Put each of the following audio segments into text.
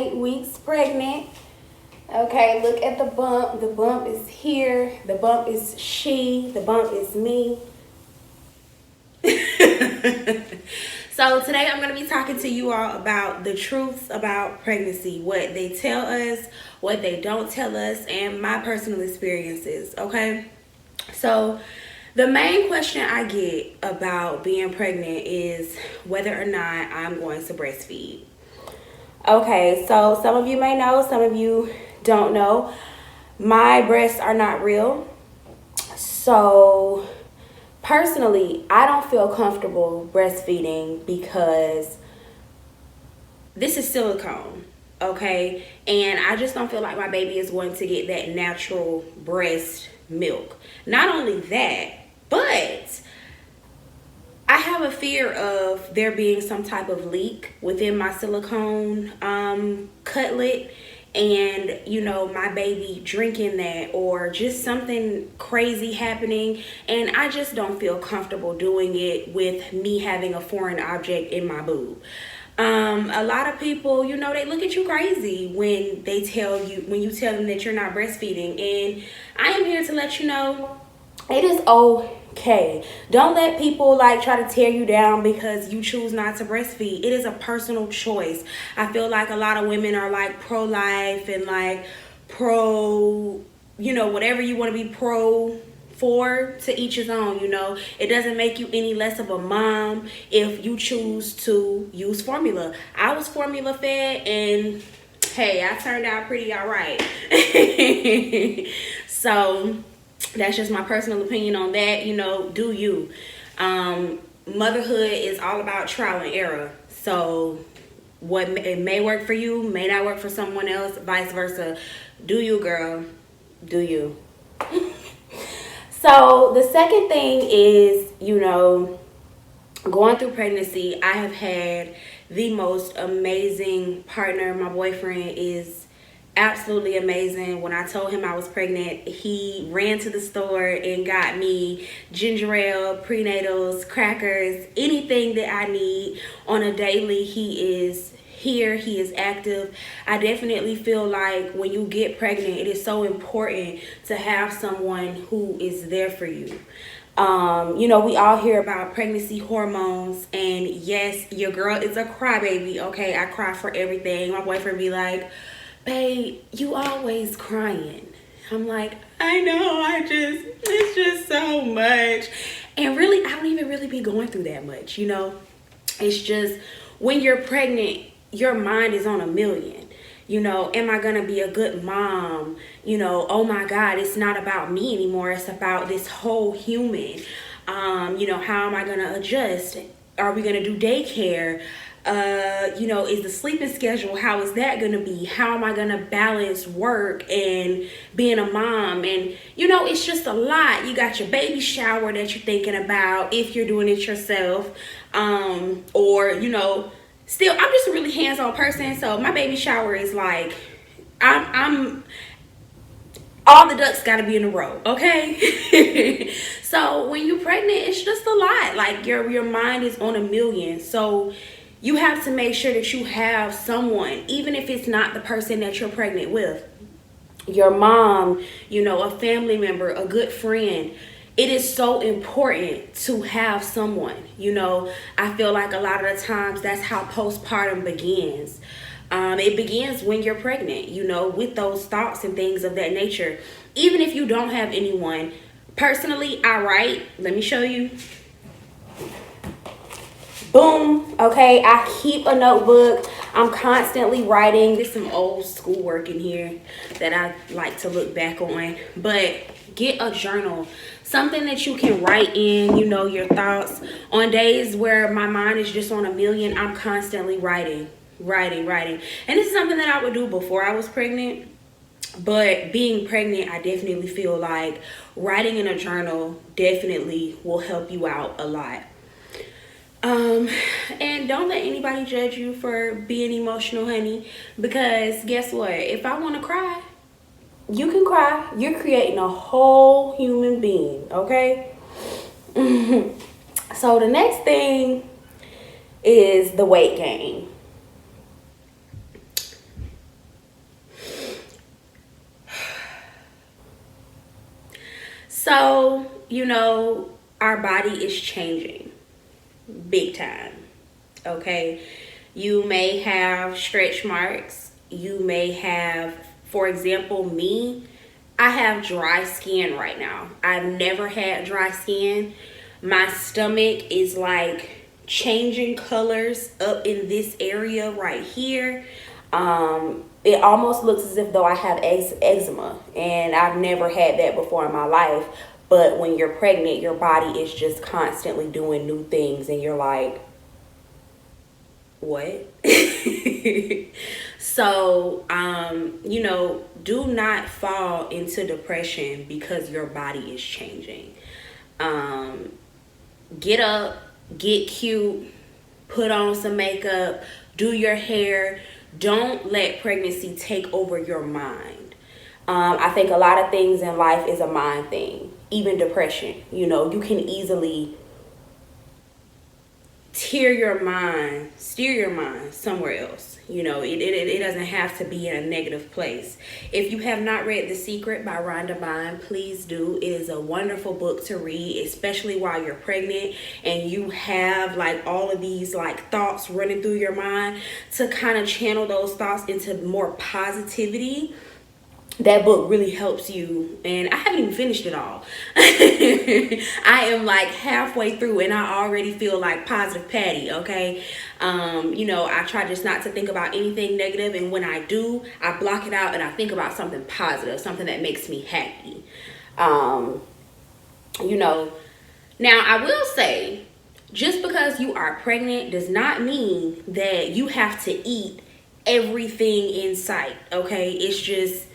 8 weeks pregnant. Okay, look at the bump. The bump is here. The bump is she. The bump is me. So today I'm going to be talking to you all about the truths about pregnancy, what they tell us, what they don't tell us, and my personal experiences, okay? So the main question I get about being pregnant is whether or not I'm going to breastfeed. Okay, so some of you may know, some of you don't know. My breasts are not real. So personally, I don't feel comfortable breastfeeding because this is silicone, okay? And I just don't feel like my baby is going to get that natural breast milk. Not only that, but I have a fear of there being some type of leak within my silicone cutlet, and my baby drinking that, or just something crazy happening, and I just don't feel comfortable doing it with me having a foreign object in my boob. A lot of people, they look at you crazy when you tell them that you're not breastfeeding, and I am here to let you know it is okay. Don't let people try to tear you down because you choose not to breastfeed. It is a personal choice. I feel like a lot of women are pro-life and pro, whatever you want to be pro for, to each his own. It doesn't make you any less of a mom if you choose to use formula. I was formula fed, and hey, I turned out pretty all right. So that's just my personal opinion on that. Do you. Motherhood is all about trial and error. So it may work for you may not work for someone else, vice versa. Do you, girl. Do you. So the second thing is, going through pregnancy, I have had the most amazing partner. My boyfriend is absolutely amazing. When I told him I was pregnant, he ran to the store and got me ginger ale, prenatals, crackers, anything that I need on a daily. He is here, he is active. I definitely feel like when you get pregnant, it is so important to have someone who is there for you. We all hear about pregnancy hormones, and yes, your girl is a crybaby. Okay, I cry for everything. My boyfriend be like, babe, you always crying. I'm like, I know, it's just so much. And really, I don't even really be going through that much, It's just when you're pregnant, your mind is on a million. Am I gonna be a good mom? Oh my God, it's not about me anymore. It's about this whole human. How am I gonna adjust? Are we gonna do daycare? Is the sleeping schedule, how is that gonna be? How am I gonna balance work and being a mom? And it's just a lot. You got your baby shower that you're thinking about if you're doing it yourself, still, I'm just a really hands-on person, so my baby shower is I'm all the ducks got to be in a row, okay? So when you're pregnant, it's just a lot. Your mind is on a million. So you have to make sure that you have someone, even if it's not the person that you're pregnant with, your mom, a family member, a good friend. It is so important to have someone. I feel like a lot of the times that's how postpartum begins. It begins when you're pregnant, with those thoughts and things of that nature. Even if you don't have anyone, personally, I write. Let me show you. Boom. Okay, I keep a notebook. I'm constantly writing. There's some old school work in here that I like to look back on. But get a journal, something that you can write in, your thoughts. On days where my mind is just on a million, I'm constantly writing. And this is something that I would do before I was pregnant. But being pregnant, I definitely feel like writing in a journal definitely will help you out a lot. And don't let anybody judge you for being emotional, honey, because guess what? If I want to cry, you can cry. You're creating a whole human being, okay? So the next thing is the weight gain. So, you know, our body is changing big time. Okay, you may have stretch marks. You may have, for example, me, I have dry skin right now. I've never had dry skin. My stomach is like changing colors up in this area right here. It almost looks as if though I have eczema, and I've never had that before in my life. But when you're pregnant, your body is just constantly doing new things, and you're like, what? So, you know, do not fall into depression because your body is changing. Get up, get cute, put on some makeup, do your hair. Don't let pregnancy take over your mind. I think a lot of things in life is a mind thing, even depression. You know, you can easily steer your mind somewhere else. You know, it doesn't have to be in a negative place. If you have not read The Secret by Rhonda Byrne, please do. It is a wonderful book to read, especially while you're pregnant and you have like all of these like thoughts running through your mind, to kind of channel those thoughts into more positivity. That book really helps you, and I haven't even finished it all. I am like halfway through and I already feel like positive Patty. Okay, you know, I try just not to think about anything negative, and when I do, I block it out and I think about something positive, something that makes me happy. You know, now I will say, just because you are pregnant does not mean that you have to eat everything in sight. Okay, it's just,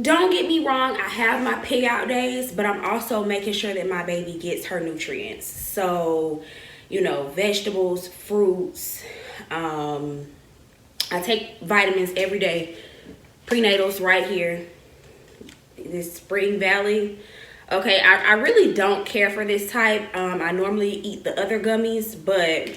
don't get me wrong, I have my pig out days, but I'm also making sure that my baby gets her nutrients. So, you know, vegetables, fruits. I take vitamins every day. Prenatals right here. This Spring Valley. Okay, I really don't care for this type. I normally eat the other gummies, but,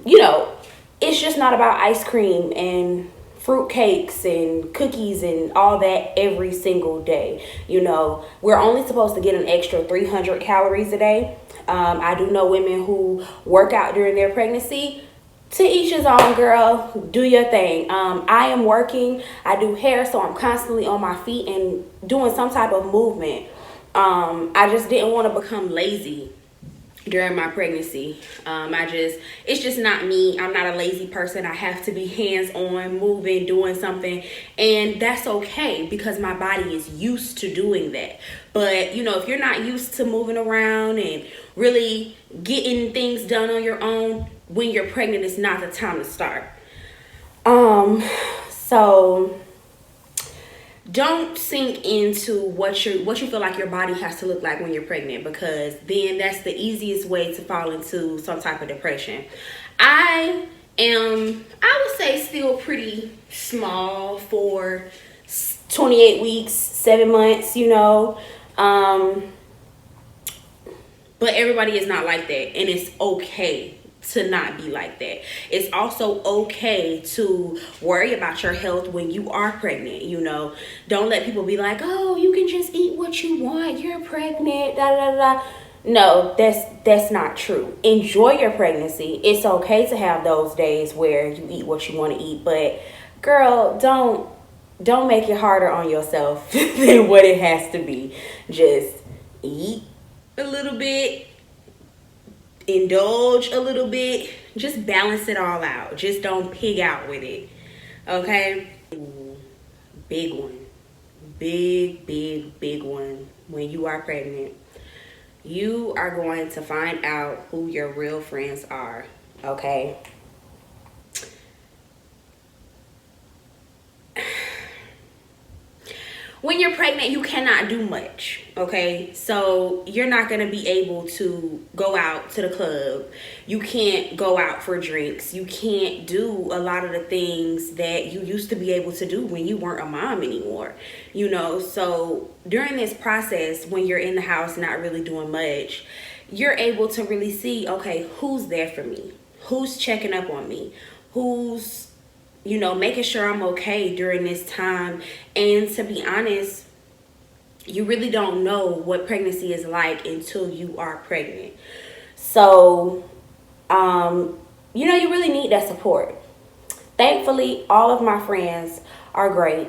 you know, it's just not about ice cream and fruit cakes and cookies and all that every single day. You know, we're only supposed to get an extra 300 calories a day. I do know women who work out during their pregnancy. To each his own, girl. Do your thing. I am working. I do hair, so I'm constantly on my feet and doing some type of movement. I just didn't want to become lazy during my pregnancy. It's just not me. I'm not a lazy person. I have to be hands-on, moving, doing something, and that's okay because my body is used to doing that. But you know, if you're not used to moving around and really getting things done on your own, when you're pregnant, it's not the time to start. So don't sink into what you feel like your body has to look like when you're pregnant, because then that's the easiest way to fall into some type of depression. I would say, still pretty small for 28 weeks, 7 months, you know. But everybody is not like that, and it's okay to not be like that. It's also okay to worry about your health when you are pregnant. You know, don't let people be like, oh, you can just eat what you want, you're pregnant, da da da. No, that's not true. Enjoy your pregnancy. It's okay to have those days where you eat what you want to eat, but girl, don't make it harder on yourself than what it has to be. Just eat a little bit, indulge a little bit, just balance it all out. Just don't pig out with it. Okay? Big one. Big one. When you are pregnant, you are going to find out who your real friends are. Okay? When you're pregnant, you cannot do much, okay? So you're not going to be able to go out to the club. You can't go out for drinks. You can't do a lot of the things that you used to be able to do when you weren't a mom anymore, you know? So during this process, when you're in the house not really doing much, you're able to really see, okay, who's there for me? Who's checking up on me? Who's, you know, making sure I'm okay during this time. And to be honest, you really don't know what pregnancy is like until you are pregnant. So, you know, you really need that support. Thankfully, all of my friends are great.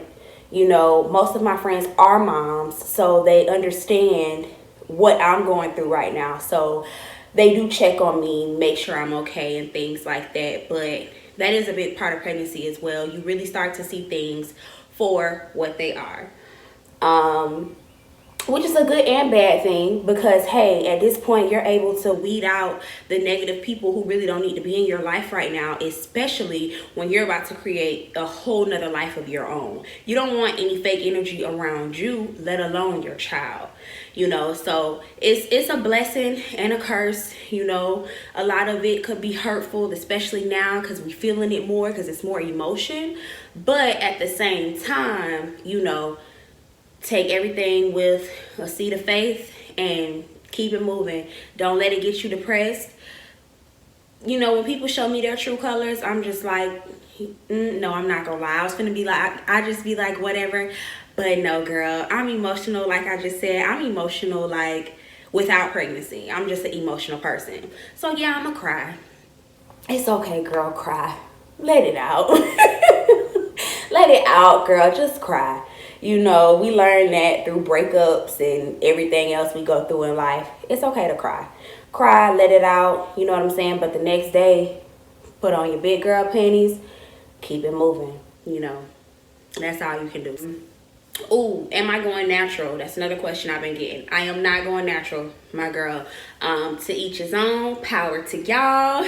You know, most of my friends are moms, so they understand what I'm going through right now. So they do check on me, make sure I'm okay and things like that. But that is a big part of pregnancy as well. You really start to see things for what they are. Which is a good and bad thing, because hey, at this point you're able to weed out the negative people who really don't need to be in your life right now, especially when you're about to create a whole nother life of your own. You don't want any fake energy around you, let alone your child. You know, so it's a blessing and a curse. You know, a lot of it could be hurtful, especially now because we're feeling it more, because it's more emotion. But at the same time, you know, take everything with a seed of faith and keep it moving. Don't let it get you depressed. You know, when people show me their true colors, I'm just like, no, I'm not gonna lie. I was gonna be like, I just be like, whatever. But no, girl, I'm emotional. Like I just said, I'm emotional like without pregnancy. I'm just an emotional person. So yeah, I'm gonna cry. It's okay, girl, cry. Let it out. Let it out, girl. Just cry. You know, we learn that through breakups and everything else we go through in life. It's okay to cry. Cry, let it out, you know what I'm saying? But the next day, put on your big girl panties, keep it moving, you know. That's all you can do. Ooh, am I going natural? That's another question I've been getting. I am not going natural, my girl. To each his own, power to y'all.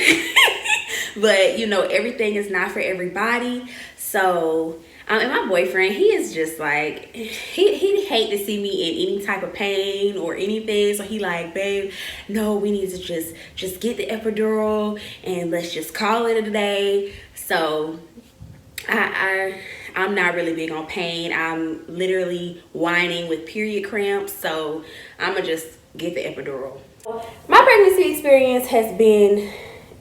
But, you know, everything is not for everybody. So, and my boyfriend, he is just like, he hate to see me in any type of pain or anything. So he like, babe, no, we need to just get the epidural and let's just call it a day. So I'm not really big on pain. I'm literally whining with period cramps. So I'm gonna just get the epidural. My pregnancy experience has been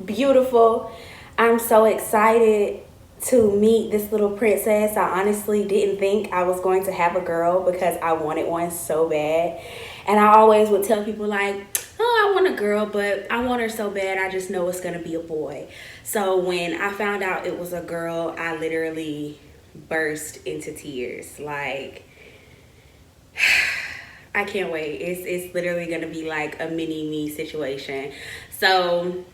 beautiful. I'm so excited to meet this little princess. I honestly didn't think I was going to have a girl because I wanted one so bad. And I always would tell people like, oh, I want a girl, but I want her so bad, I just know it's gonna be a boy. So when I found out it was a girl, I literally burst into tears. Like, I can't wait. It's literally gonna be like a mini me situation. So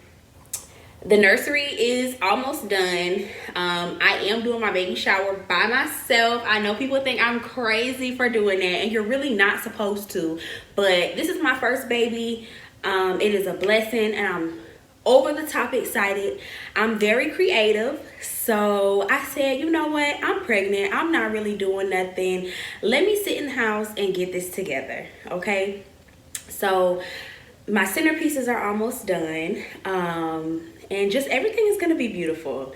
the nursery is almost done. I am doing my baby shower by myself. I know people think I'm crazy for doing that, and you're really not supposed to. But this is my first baby. It is a blessing, and I'm over the top excited. I'm very creative. So I said, you know what? I'm pregnant. I'm not really doing nothing. Let me sit in the house and get this together, okay? So my centerpieces are almost done. And just everything is gonna be beautiful.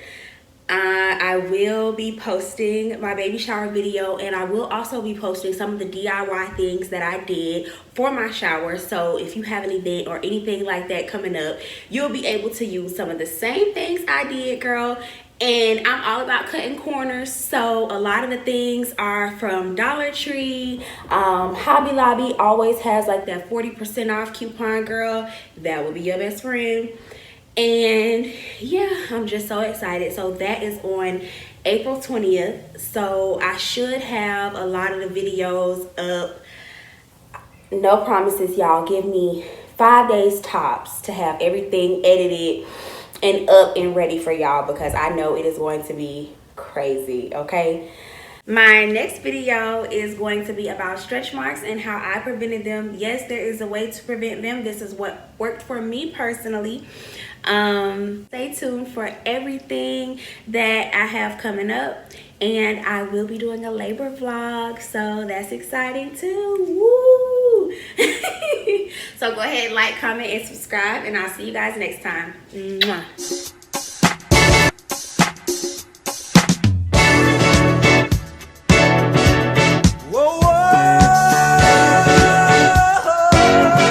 I will be posting my baby shower video, and I will also be posting some of the DIY things that I did for my shower. So if you have an event or anything like that coming up, you'll be able to use some of the same things I did, girl. And I'm all about cutting corners, so a lot of the things are from Dollar Tree. Hobby Lobby always has like that 40% off coupon, girl. That will be your best friend. And yeah, I'm just so excited. So that is on April 20th. So I should have a lot of the videos up. No promises, y'all. Give me 5 days tops to have everything edited and up and ready for y'all, because I know it is going to be crazy, okay? My next video is going to be about stretch marks and how I prevented them. Yes, there is a way to prevent them. This is what worked for me personally. Stay tuned for everything that I have coming up, and I will be doing a labor vlog, so that's exciting too. Woo! So go ahead, like, comment, and subscribe, and I'll see you guys next time. Mwah.